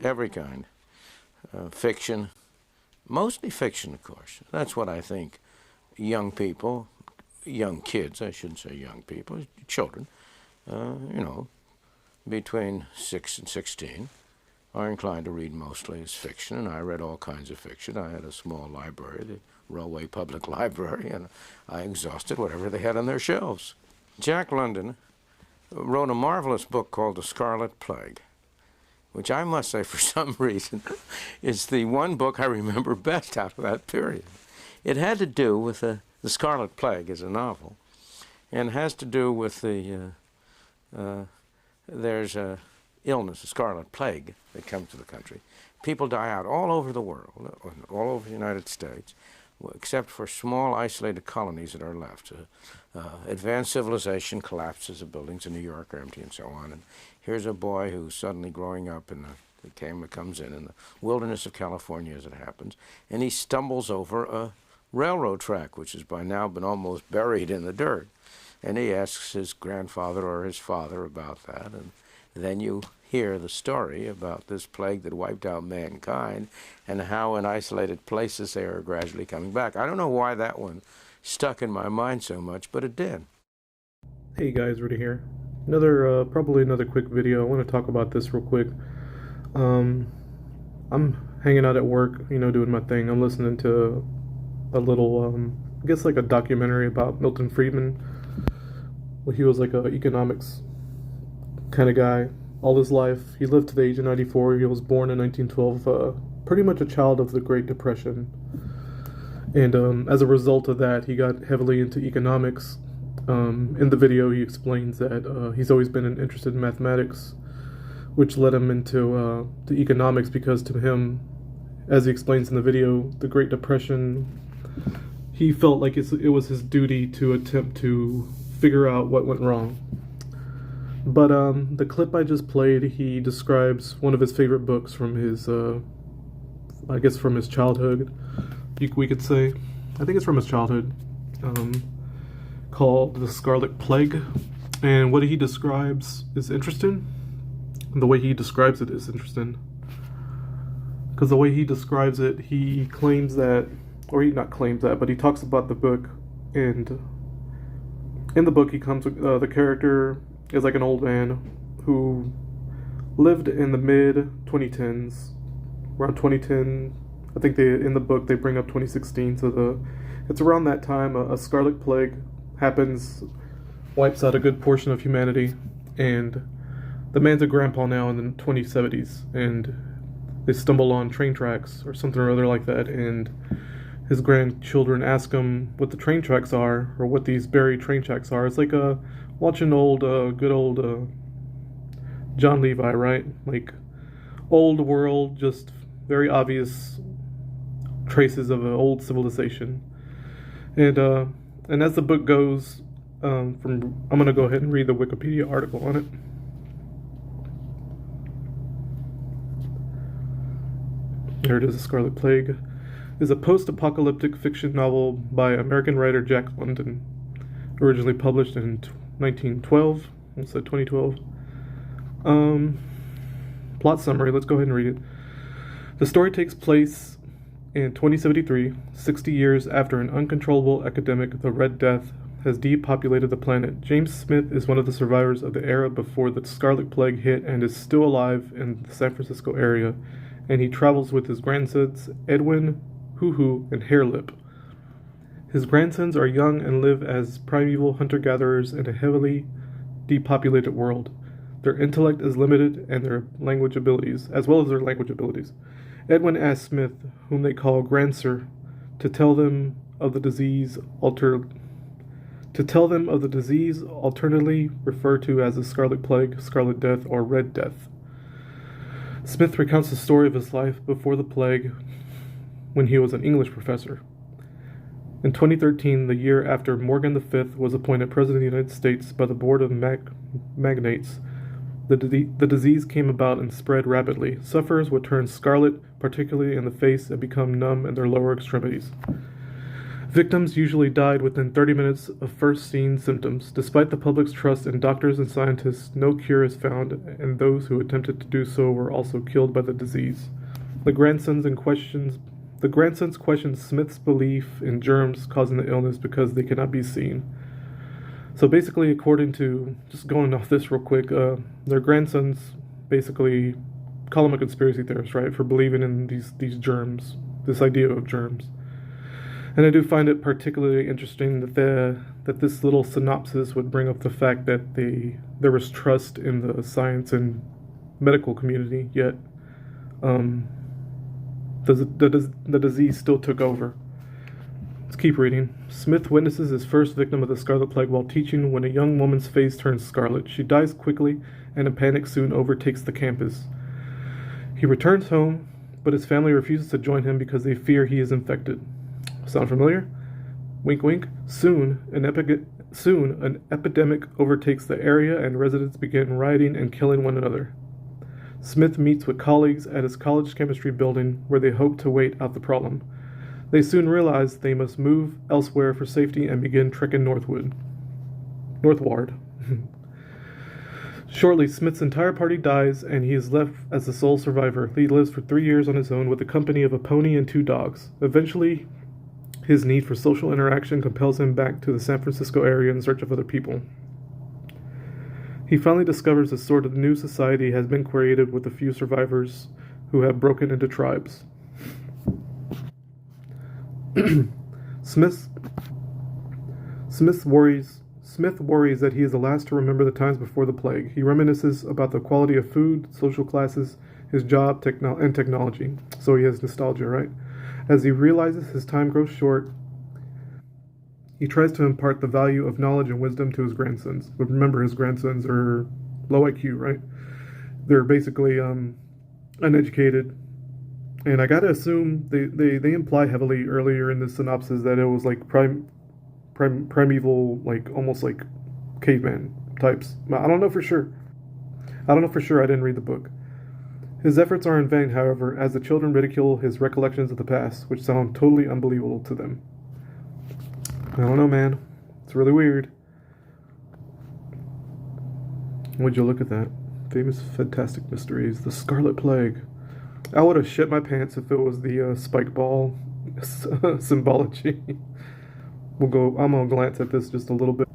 Every kind. Fiction, mostly fiction, of course. That's what I think young people, young kids, I shouldn't say young people, children, between 6 and 16, are inclined to read mostly as fiction, and I read all kinds of fiction. I had a small library, the Railway Public Library, and I exhausted whatever they had on their shelves. Jack London wrote a marvelous book called The Scarlet Plague, which I must say, for some reason, is the one book I remember best out of that period. It had to do with the Scarlet Plague as a novel, and has to do with there's a illness, the Scarlet Plague, that comes to the country. People die out all over the world, all over the United States, except for small isolated colonies that are left. Advanced civilization collapses, the buildings in New York are empty and so on. And here's a boy who's suddenly growing up comes in the wilderness of California, as it happens, and he stumbles over a railroad track, which has by now been almost buried in the dirt. And he asks his grandfather or his father about that, and then you hear the story about this plague that wiped out mankind and how in isolated places they are gradually coming back. I don't know why that one stuck in my mind so much, but it did. Hey guys, Rudy here. Probably another quick video. I want to talk about this real quick. I'm hanging out at work, doing my thing. I'm listening to a little, I guess like a documentary about Milton Friedman. Well, he was like an economics kind of guy all his life. He lived to the age of 94. He was born in 1912, pretty much a child of the Great Depression. And as a result of that, he got heavily into economics. In the video, he explains that he's always been interested in mathematics, which led him into to economics, because to him, as he explains in the video, the Great Depression, he felt like it was his duty to attempt to figure out what went wrong. But the clip I just played, he describes one of his favorite books from his, I guess from his childhood, we could say. I think it's from his childhood, called The Scarlet Plague. And what he describes is interesting. And the way he describes it is interesting. Because the way he describes it, he claims that, or he not claims that, but he talks about the book. And in the book, he comes with, the character is like an old man who lived in the mid-2010s, around 2010. I think in the book they bring up 2016, so it's around that time a Scarlet Plague happens, wipes out a good portion of humanity, and the man's a grandpa now in the 2070s, and they stumble on train tracks or something or other like that, and his grandchildren ask him what the train tracks are, or what these buried train tracks are. It's like watching good old John Levi, right? Like old world, just very obvious traces of an old civilization. And as the book goes, I'm going to go ahead and read the Wikipedia article on it. There it is. The Scarlet Plague is a post-apocalyptic fiction novel by American writer Jack London, originally published in 1912. I said 2012. Plot summary. Let's go ahead and read it. The story takes place in 2073, 60 years after an uncontrollable epidemic, the Red Death, has depopulated the planet. James Smith is one of the survivors of the era before the Scarlet Plague hit and is still alive in the San Francisco area, and he travels with his grandsons, Edwin, Pooh, and Hairlip. His grandsons are young and live as primeval hunter-gatherers in a heavily depopulated world. Their intellect is limited, and their language abilities, as well as their language abilities. Edwin asks Smith, whom they call Grandsir, to tell them of the disease alternately referred to as the Scarlet Plague, Scarlet Death, or Red Death. Smith recounts the story of his life before the plague, when he was an English professor. In 2013, the year after Morgan V was appointed President of the United States by the Board of Magnates, the disease came about and spread rapidly. Sufferers would turn scarlet, particularly in the face, and become numb in their lower extremities. Victims usually died within 30 minutes of first seen symptoms. Despite the public's trust in doctors and scientists, no cure is found, and those who attempted to do so were also killed by the disease. The grandsons question Smith's belief in germs causing the illness because they cannot be seen. So basically, according to, just going off this real quick, their grandsons basically call him a conspiracy theorist, right, for believing in these germs, this idea of germs. And I do find it particularly interesting that this little synopsis would bring up the fact that there was trust in the science and medical community, yet the disease still took over. Let's keep reading. Smith witnesses his first victim of the Scarlet Plague while teaching when a young woman's face turns scarlet. She dies quickly, and a panic soon overtakes the campus. He returns home, but his family refuses to join him because they fear he is infected. Sound familiar? Wink, wink. Soon, an epidemic overtakes the area, and residents begin rioting and killing one another. Smith meets with colleagues at his college chemistry building, where they hope to wait out the problem. They soon realize they must move elsewhere for safety and begin trekking northward. Shortly, Smith's entire party dies, and he is left as the sole survivor. He lives for 3 years on his own with the company of a pony and 2 dogs. Eventually, his need for social interaction compels him back to the San Francisco area in search of other people. He finally discovers a sort of new society has been created with a few survivors who have broken into tribes. Smith worries that he is the last to remember the times before the plague. He reminisces about the quality of food, social classes, his job, and technology. So he has nostalgia, right? As he realizes his time grows short, he tries to impart the value of knowledge and wisdom to his grandsons. But remember, his grandsons are low IQ, right? They're basically uneducated. And I gotta assume they imply heavily earlier in the synopsis that it was like primeval, like almost like caveman types. I don't know for sure. I didn't read the book. His efforts are in vain, however, as the children ridicule his recollections of the past, which sound totally unbelievable to them. I don't know, man. It's really weird. Would you look at that? Famous Fantastic Mysteries, The Scarlet Plague. I would have shit my pants if it was the spike ball symbology. I'm gonna glance at this just a little bit.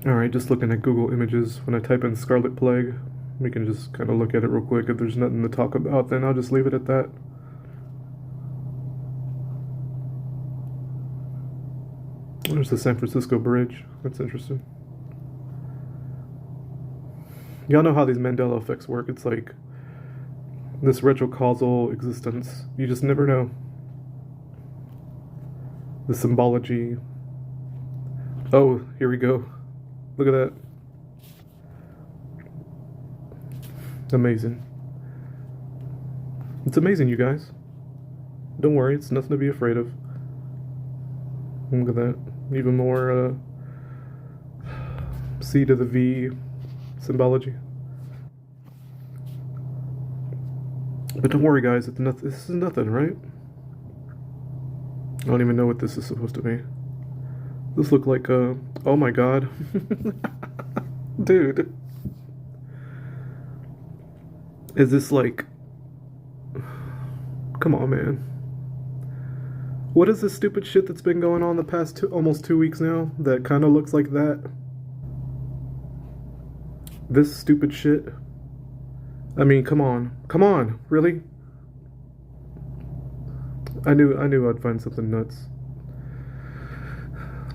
Alright, just looking at Google Images. When I type in Scarlet Plague, we can just kind of look at it real quick. If there's nothing to talk about, then I'll just leave it at that. There's the San Francisco Bridge. That's interesting. Y'all know how these Mandela effects work. It's like this retrocausal existence. You just never know. The symbology. Oh, here we go. Look at that. Amazing. It's amazing, you guys. Don't worry, it's nothing to be afraid of. Look at that. Even more C to the V symbology. But don't worry, guys. This is nothing, right? I don't even know what this is supposed to be. This look like oh my god. Dude. Is this like... Come on, man. What is this stupid shit that's been going on the past almost 2 weeks now that kind of looks like that? This stupid shit. I mean, come on. Come on, really? I knew I'd find something nuts.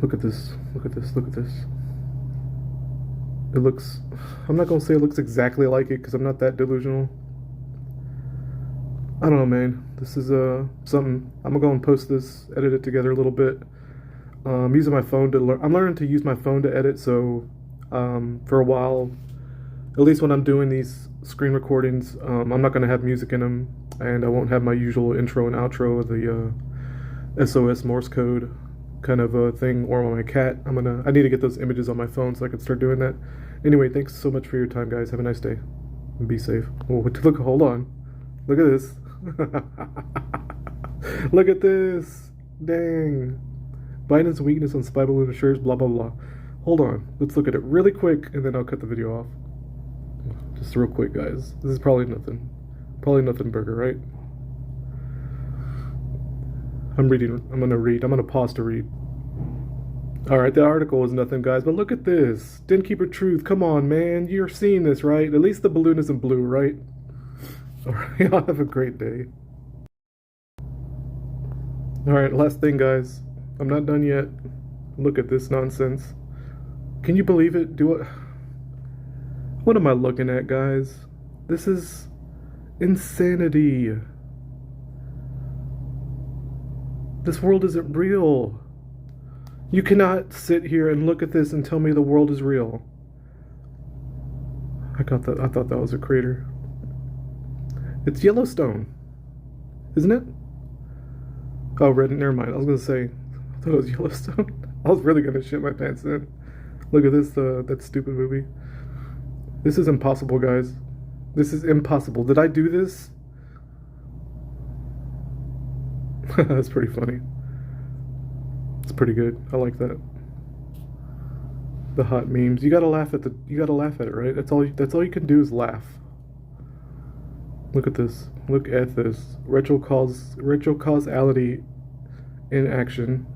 Look at this. Look at this. Look at this. It looks... I'm not going to say it looks exactly like it because I'm not that delusional. I don't know, man. This is something. I'm going to go and post this, edit it together a little bit. I'm using my phone to learn. I'm learning to use my phone to edit, so for a while, at least when I'm doing these screen recordings, I'm not going to have music in them, and I won't have my usual intro and outro of the SOS Morse code kind of a thing, or my cat. I need to get those images on my phone so I can start doing that. Anyway, thanks so much for your time, guys. Have a nice day. Be safe. Oh, hold on. Look at this. Look at this. Dang. Biden's weakness on spy balloon assures blah blah blah. Hold on. Let's look at it really quick and then I'll cut the video off. Just real quick, guys. This is probably nothing. Probably nothing burger, right? I'm gonna pause to read. Alright, the article is nothing, guys, but look at this. Den Keeper Truth, come on, man. You're seeing this, right? At least the balloon isn't blue, right? Alright, y'all have a great day. Alright, last thing, guys. I'm not done yet. Look at this nonsense. Can you believe it? What am I looking at, guys? This is insanity. This world isn't real. You cannot sit here and look at this and tell me the world is real. I thought that was a crater. It's Yellowstone, isn't it? Oh, red. Never mind. I was gonna say, I thought it was Yellowstone. I was really gonna shit my pants in. Look at this. That stupid movie. This is impossible, guys. This is impossible. Did I do this? That's pretty funny. It's pretty good. I like that. The hot memes. You gotta laugh at it, right? That's all you can do is laugh. Look at this. Look at this. Retrocausality in action.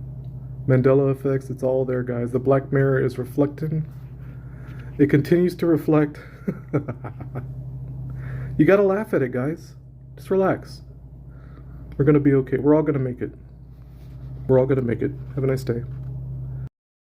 Mandela effects, it's all there, guys. The black mirror is reflecting. It continues to reflect. You gotta laugh at it, guys. Just relax. We're gonna be okay. We're all gonna make it. We're all gonna make it. Have a nice day.